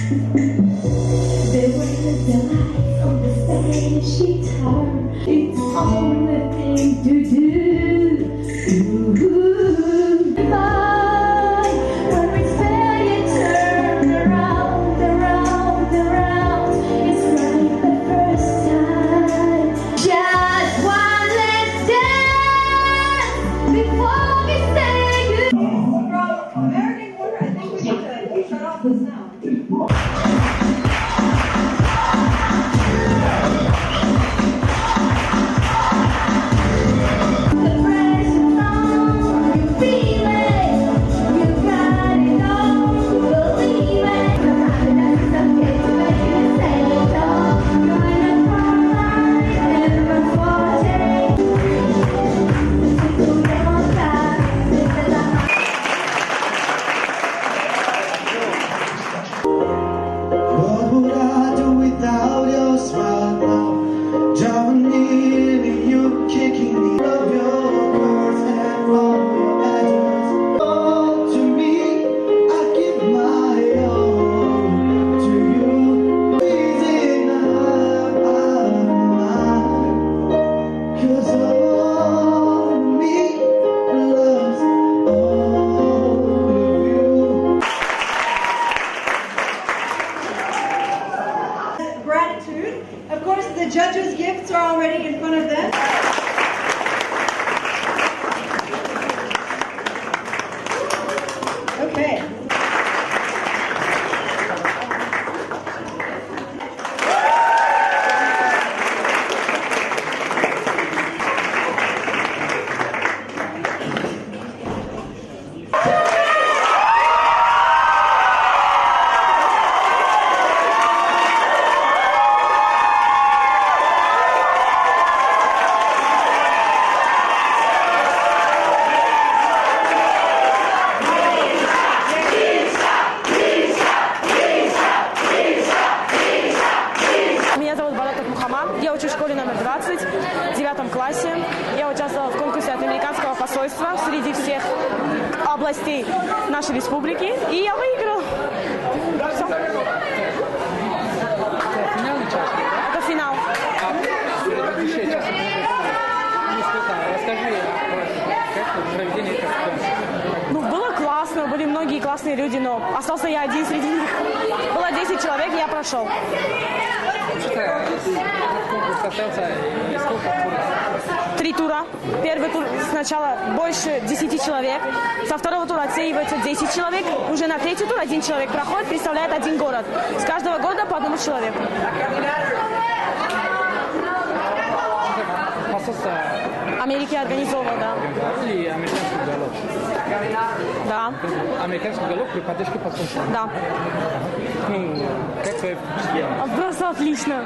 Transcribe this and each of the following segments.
There was a light on the Spanish guitar. It's only thing to do. When we spell you turn around, around, around. It's right the first time. Just one last dance before we say goodbye. From American Quarter, I think we need to shut off the sound. What would I do without your smile now? Drowning in you, kicking me. Love your words and all your address. Oh, to me, I give my all to you. Easy now, I'm mine. 'Cause all of me loves all of you. Gratitude. Of course, the judges' gifts are already in front of them. Okay. Я учусь в школе номер 20, в 9 классе. Я участвовала в конкурсе от американского посольства среди всех областей нашей республики. И я выиграла. Все. Это финал. Расскажи, как проведение этого конкурса. Ну, было классно, были многие классные люди, но остался я один среди них. Было 10 человек, и я прошел. Конкурс состоялся из сколько туров? 3 тура. Первый тур сначала больше 10 человек. Со второго тура отсеивается 10 человек. Уже на третий тур 1 человек проходит, представляет 1 город. С каждого города по 1 человеку. Посольство Америки организовывал, да. или американский уголок? Да. Американский уголок при поддержке посольства? Да. Ну, как твое впечатление? Просто отлично.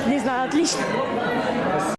Не знаю, отлично.